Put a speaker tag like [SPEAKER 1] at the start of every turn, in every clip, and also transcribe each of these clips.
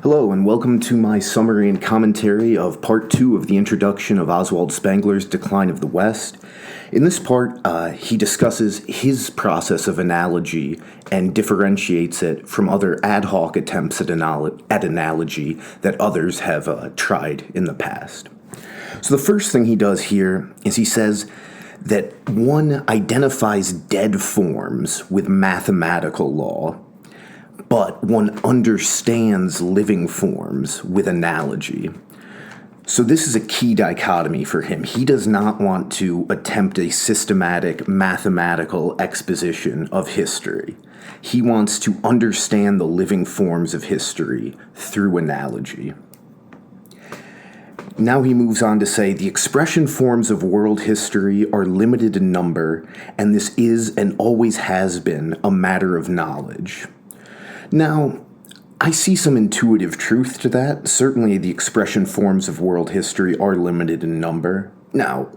[SPEAKER 1] Hello, and welcome to my summary and commentary of Part 2 of the introduction of Oswald Spengler's Decline of the West. In this part, he discusses his process of analogy and differentiates it from other ad hoc attempts at analogy that others have tried in the past. So the first thing he does here is he says that one identifies dead forms with mathematical law, but one understands living forms with analogy. So this is a key dichotomy for him. He does not want to attempt a systematic mathematical exposition of history. He wants to understand the living forms of history through analogy. Now he moves on to say, the expression forms of world history are limited in number, and this is and always has been a matter of knowledge. Now, I see some intuitive truth to that. Certainly, the expression forms of world history are limited in number. Now,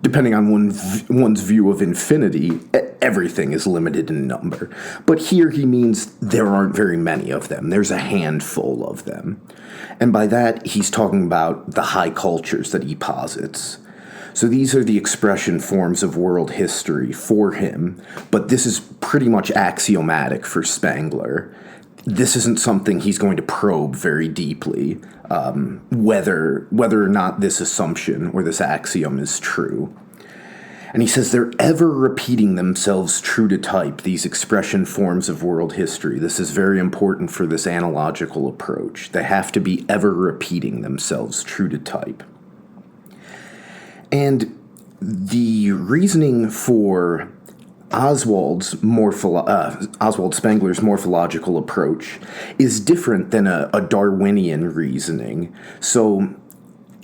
[SPEAKER 1] depending on one's view of infinity, everything is limited in number. But here he means there aren't very many of them. There's a handful of them. And by that, he's talking about the high cultures that he posits. So these are the expression forms of world history for him, but this is pretty much axiomatic for Spengler. This isn't something he's going to probe very deeply, whether or not this assumption or this axiom is true. And he says they're ever repeating themselves true to type, these expression forms of world history. This is very important for this analogical approach. They have to be ever repeating themselves true to type. And the reasoning for Oswald Spengler's morphological approach is different than a Darwinian reasoning. So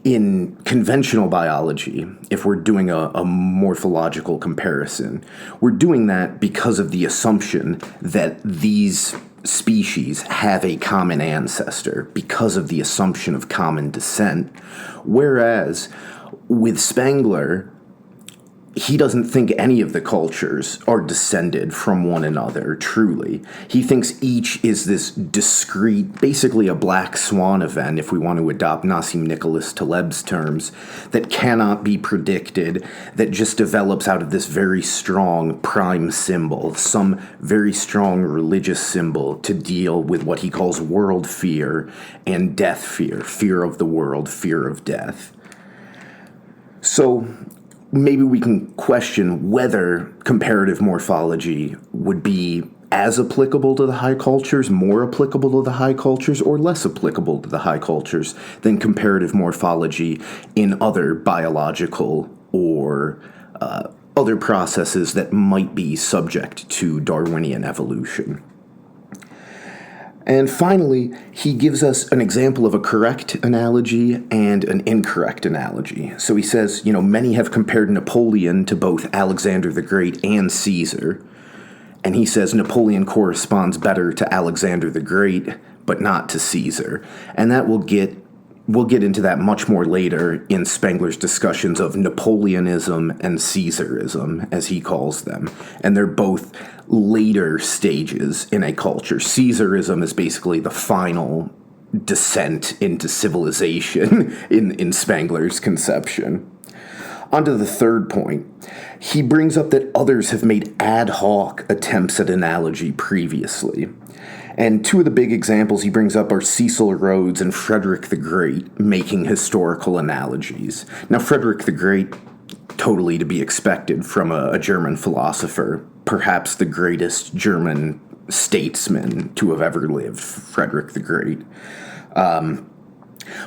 [SPEAKER 1] in conventional biology, if we're doing a morphological comparison, we're doing that because of the assumption that these species have a common ancestor, because of the assumption of common descent, whereas with Spengler, he doesn't think any of the cultures are descended from one another, truly. He thinks each is this discrete, basically a black swan event, if we want to adopt Nassim Nicholas Taleb's terms, that cannot be predicted, that just develops out of this very strong prime symbol, some very strong religious symbol to deal with what he calls world fear and death fear, fear of the world, fear of death. So maybe we can question whether comparative morphology would be as applicable to the high cultures, more applicable to the high cultures, or less applicable to the high cultures than comparative morphology in other biological or other processes that might be subject to Darwinian evolution. And finally, he gives us an example of a correct analogy and an incorrect analogy. So he says, many have compared Napoleon to both Alexander the Great and Caesar. And he says Napoleon corresponds better to Alexander the Great, but not to Caesar. And that we'll get into that much more later in Spengler's discussions of Napoleonism and Caesarism, as he calls them. And they're both later stages in a culture. Caesarism is basically the final descent into civilization in Spengler's conception. On to the third point. He brings up that others have made ad hoc attempts at analogy previously. And two of the big examples he brings up are Cecil Rhodes and Frederick the Great making historical analogies. Now, Frederick the Great, totally to be expected from a German philosopher, perhaps the greatest German statesman to have ever lived, Frederick the Great.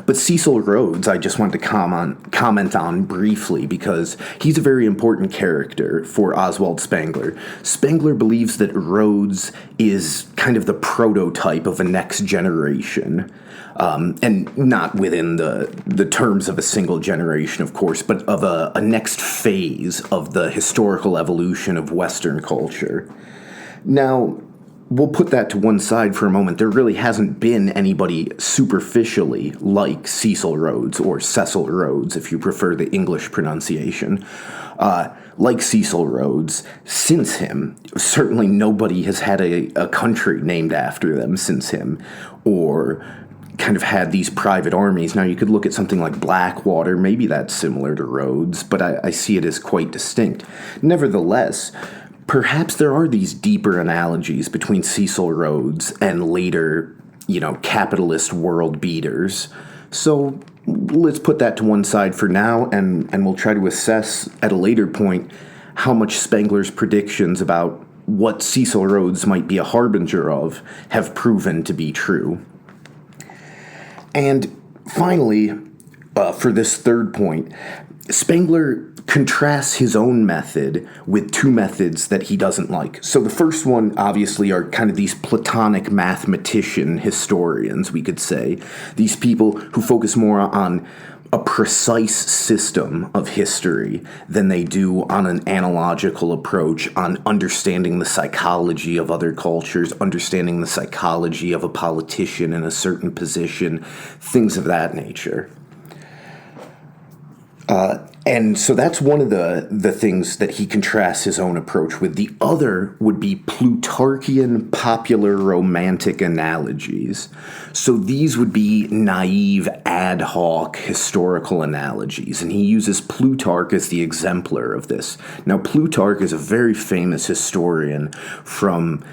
[SPEAKER 1] But Cecil Rhodes, I just want to comment on briefly because he's a very important character for Oswald Spengler. Spengler believes that Rhodes is kind of the prototype of a next generation, and not within the terms of a single generation, of course, but of a next phase of the historical evolution of Western culture. Now, we'll put that to one side for a moment. There really hasn't been anybody superficially like Cecil Rhodes, or Cecil Rhodes, if you prefer the English pronunciation, like Cecil Rhodes since him. Certainly nobody has had a country named after them since him, or kind of had these private armies. Now, you could look at something like Blackwater. Maybe that's similar to Rhodes, but I see it as quite distinct. Nevertheless, perhaps there are these deeper analogies between Cecil Rhodes and later, capitalist world beaters. So let's put that to one side for now, and we'll try to assess at a later point how much Spengler's predictions about what Cecil Rhodes might be a harbinger of have proven to be true. And finally, for this third point, Spengler contrasts his own method with two methods that he doesn't like. So the first one, obviously, are kind of these Platonic mathematician historians, we could say. These people who focus more on a precise system of history than they do on an analogical approach, on understanding the psychology of other cultures, understanding the psychology of a politician in a certain position, things of that nature. And so that's one of the things that he contrasts his own approach with. The other would be Plutarchian popular romantic analogies. So these would be naive, ad hoc historical analogies, and he uses Plutarch as the exemplar of this. Now, Plutarch is a very famous historian from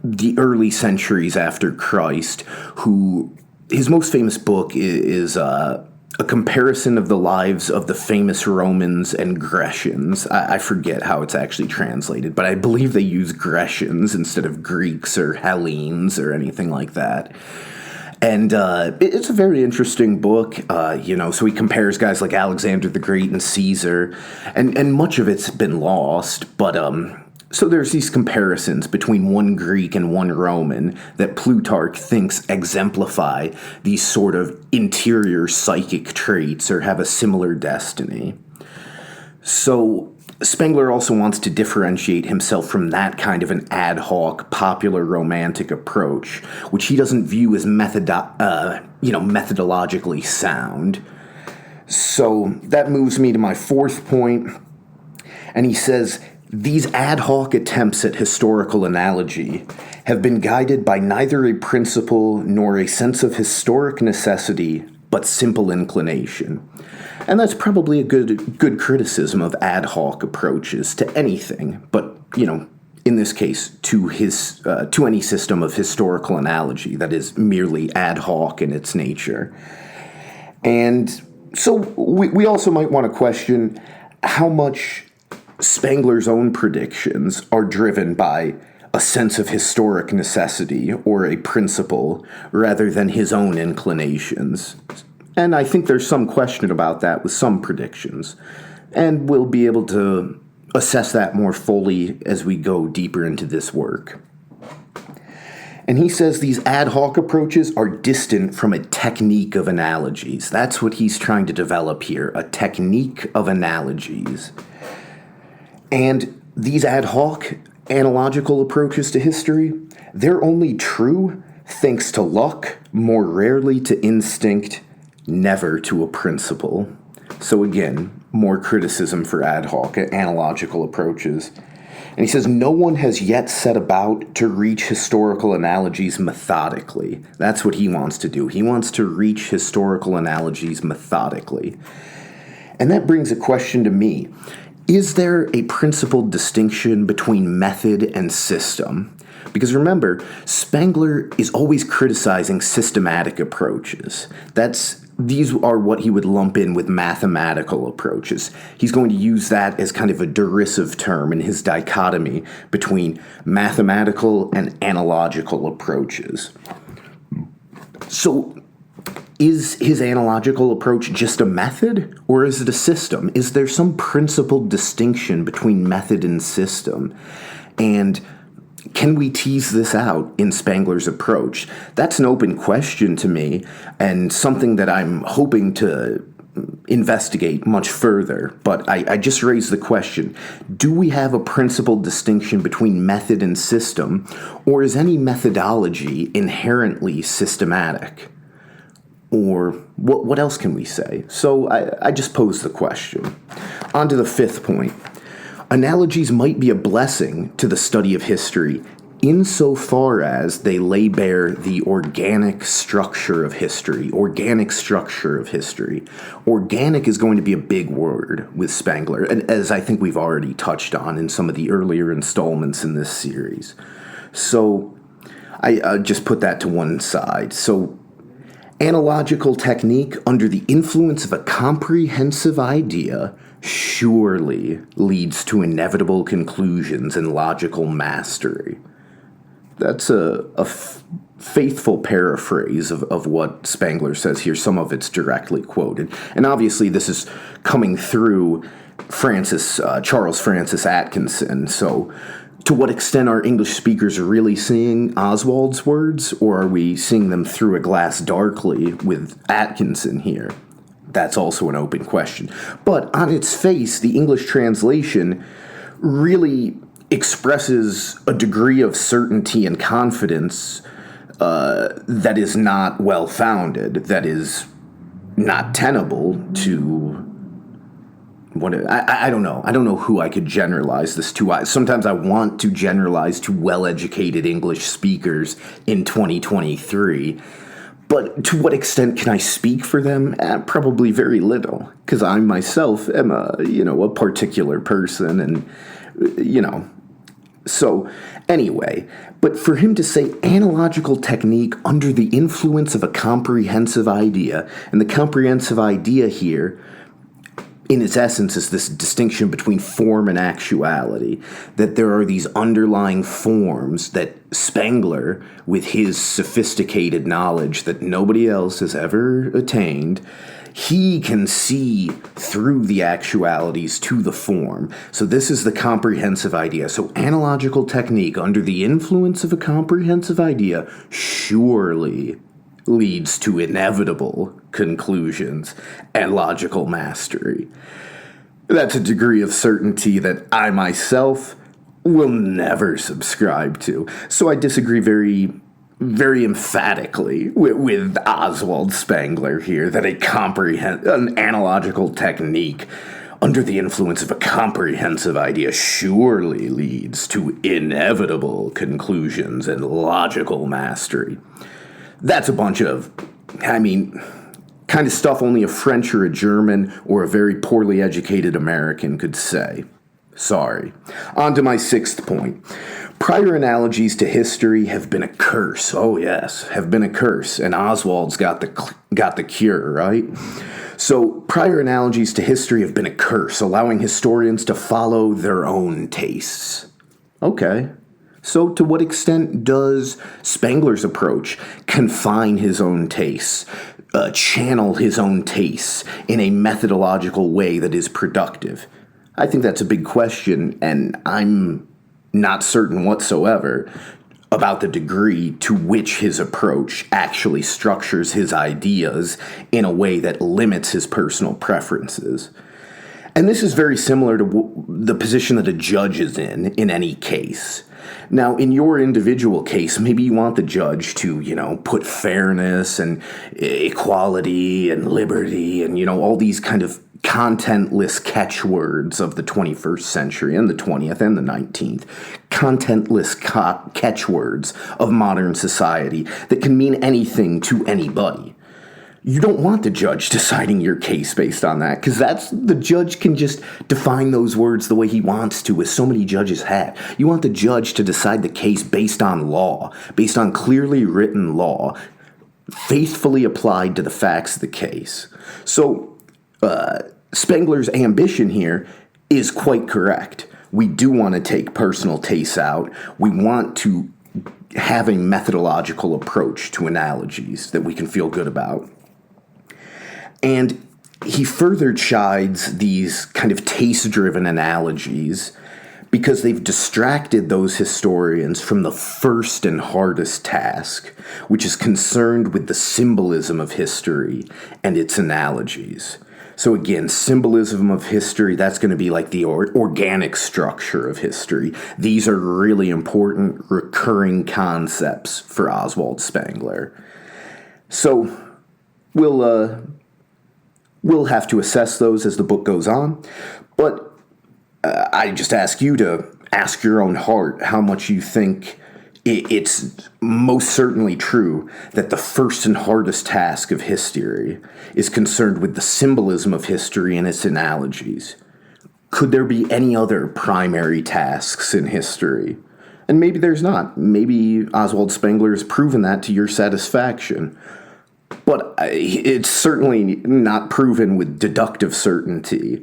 [SPEAKER 1] the early centuries after Christ, who his most famous book is a comparison of the lives of the famous Romans and Grecians. I forget how it's actually translated, but I believe they use Grecians instead of Greeks or Hellenes or anything like that. And it's a very interesting book, so he compares guys like Alexander the Great and Caesar, and much of it's been lost, but so there's these comparisons between one Greek and one Roman that Plutarch thinks exemplify these sort of interior psychic traits or have a similar destiny. So Spengler also wants to differentiate himself from that kind of an ad hoc, popular romantic approach, which he doesn't view as methodologically sound. So that moves me to my fourth point, and he says, these ad hoc attempts at historical analogy have been guided by neither a principle nor a sense of historic necessity, but simple inclination. And that's probably a good criticism of ad hoc approaches to anything, but, in this case, to any system of historical analogy that is merely ad hoc in its nature. And so we also might want to question how much Spengler's own predictions are driven by a sense of historic necessity or a principle rather than his own inclinations. And I think there's some question about that with some predictions. And we'll be able to assess that more fully as we go deeper into this work. And he says these ad hoc approaches are distant from a technique of analogies. That's what he's trying to develop here, a technique of analogies. And these ad hoc analogical approaches to history, they're only true thanks to luck, more rarely to instinct, never to a principle. So again, more criticism for ad hoc analogical approaches. And he says, no one has yet set about to reach historical analogies methodically. That's what he wants to do. He wants to reach historical analogies methodically. And that brings a question to me. Is there a principled distinction between method and system? Because remember, Spengler is always criticizing systematic approaches. These are what he would lump in with mathematical approaches. He's going to use that as kind of a derisive term in his dichotomy between mathematical and analogical approaches. So, is his analogical approach just a method, or is it a system? Is there some principled distinction between method and system? And can we tease this out in Spengler's approach? That's an open question to me, and something that I'm hoping to investigate much further, but I just raised the question, do we have a principled distinction between method and system, or is any methodology inherently systematic? Or what else can we say? So I just posed the question. On to the fifth point. Analogies might be a blessing to the study of history insofar as they lay bare the organic structure of history. Organic structure of history. Organic is going to be a big word with Spengler, and as I think we've already touched on in some of the earlier installments in this series. So I just put that to one side. So analogical technique under the influence of a comprehensive idea surely leads to inevitable conclusions and logical mastery. That's a faithful paraphrase of what Spengler says here. Some of it's directly quoted. And obviously this is coming through Charles Francis Atkinson. So to what extent are English speakers really seeing Oswald's words, or are we seeing them through a glass darkly with Atkinson here? That's also an open question. But on its face, the English translation really expresses a degree of certainty and confidence that is not well-founded, that is not tenable to... I don't know. I don't know who I could generalize this to. Sometimes I want to generalize to well-educated English speakers in 2023. But to what extent can I speak for them? Probably very little, because I myself am a particular person, and So anyway, but for him to say analogical technique under the influence of a comprehensive idea, and the comprehensive idea here, in its essence, is this distinction between form and actuality, that there are these underlying forms that Spengler, with his sophisticated knowledge that nobody else has ever attained, he can see through the actualities to the form. So this is the comprehensive idea. So analogical technique under the influence of a comprehensive idea surely leads to inevitable conclusions and logical mastery. That's a degree of certainty that I myself will never subscribe to. So I disagree very, very emphatically with Oswald Spengler here, that an analogical technique under the influence of a comprehensive idea surely leads to inevitable conclusions and logical mastery. That's a bunch of, kind of stuff only a French or a German or a very poorly educated American could say. Sorry. On to my sixth point. Prior analogies to history have been a curse. Oh yes, have been a curse. And Oswald's got the cure, right? So prior analogies to history have been a curse, allowing historians to follow their own tastes. Okay. So to what extent does Spengler's approach confine his own tastes, channel his own tastes in a methodological way that is productive? I think that's a big question, and I'm not certain whatsoever about the degree to which his approach actually structures his ideas in a way that limits his personal preferences. And this is very similar to the position that a judge is in any case. Now, in your individual case, maybe you want the judge to, put fairness and equality and liberty and, all these kind of contentless catchwords of the 21st century and the 20th and the 19th. Contentless catchwords of modern society that can mean anything to anybody. You don't want the judge deciding your case based on that, because the judge can just define those words the way he wants to, as so many judges have. You want the judge to decide the case based on law, based on clearly written law, faithfully applied to the facts of the case. So, Spengler's ambition here is quite correct. We do want to take personal tastes out. We want to have a methodological approach to analogies that we can feel good about. And he further chides these kind of taste-driven analogies because they've distracted those historians from the first and hardest task, which is concerned with the symbolism of history and its analogies. So again, symbolism of history, that's going to be like the organic structure of history. These are really important recurring concepts for Oswald Spengler. So we'll have to assess those as the book goes on, but I just ask you to ask your own heart how much you think it's most certainly true that the first and hardest task of history is concerned with the symbolism of history and its analogies. Could there be any other primary tasks in history? And maybe there's not. Maybe Oswald Spengler has proven that to your satisfaction. But it's certainly not proven with deductive certainty.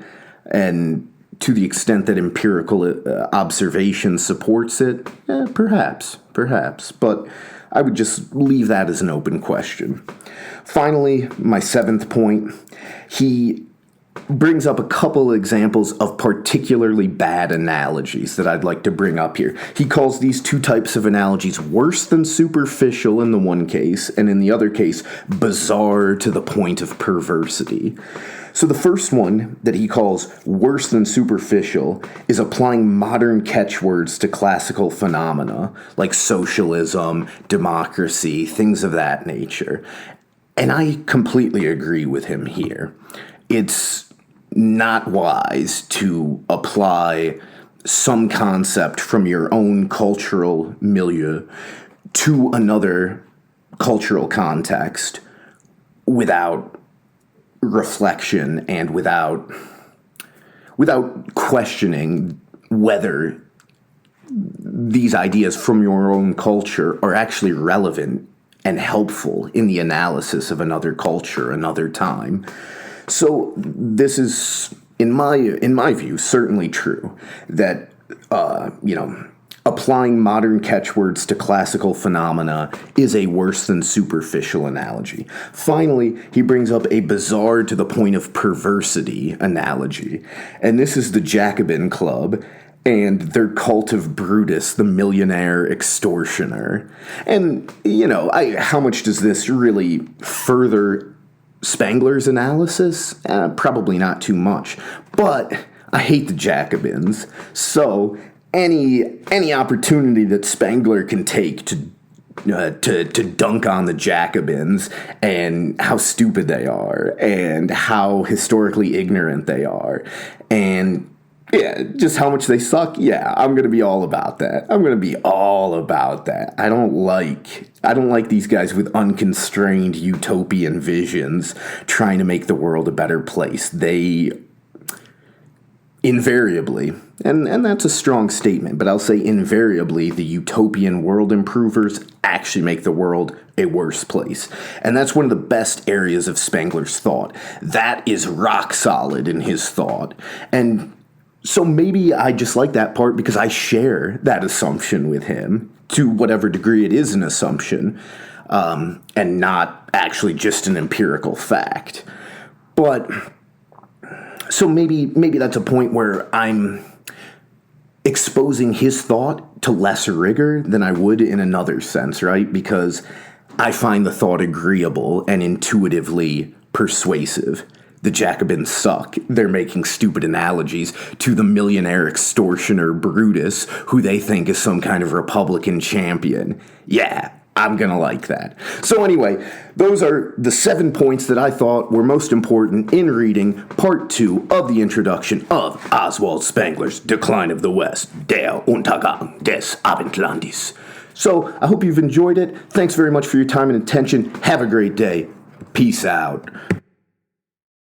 [SPEAKER 1] And to the extent that empirical observation supports it, perhaps. But I would just leave that as an open question. Finally, my seventh point, he brings up a couple examples of particularly bad analogies that I'd like to bring up here. He calls these two types of analogies worse than superficial in the one case, and in the other case, bizarre to the point of perversity. So the first one that he calls worse than superficial is applying modern catchwords to classical phenomena, like socialism, democracy, things of that nature. And I completely agree with him here. It's not wise to apply some concept from your own cultural milieu to another cultural context without reflection and without questioning whether these ideas from your own culture are actually relevant and helpful in the analysis of another culture, another time. So this is, in my view, certainly true that applying modern catchwords to classical phenomena is a worse than superficial analogy. Finally, he brings up a bizarre to the point of perversity analogy, and this is the Jacobin Club and their cult of Brutus, the millionaire extortioner. And, how much does this really further Spengler's analysis? Probably not too much. But I hate the Jacobins, so any opportunity that Spengler can take to dunk on the Jacobins and how stupid they are and how historically ignorant they are and just how much they suck. I'm going to be all about that. I don't like these guys with unconstrained utopian visions trying to make the world a better place. They invariably, and that's a strong statement, but I'll say invariably, the utopian world improvers actually make the world a worse place. And that's one of the best areas of Spengler's thought. That is rock solid in his thought. And so maybe I just like that part because I share that assumption with him to whatever degree it is an assumption, and not actually just an empirical fact. But so maybe that's a point where I'm exposing his thought to less rigor than I would in another sense, right? Because I find the thought agreeable and intuitively persuasive. The Jacobins suck. They're making stupid analogies to the millionaire extortioner Brutus, who they think is some kind of Republican champion. I'm gonna like that. So anyway, those are the 7 points that I thought were most important in reading part 2 of the introduction of Oswald Spengler's Decline of the West, Der Untergang des Abendlandes. So I hope you've enjoyed it. Thanks very much for your time and attention. Have a great day. Peace out.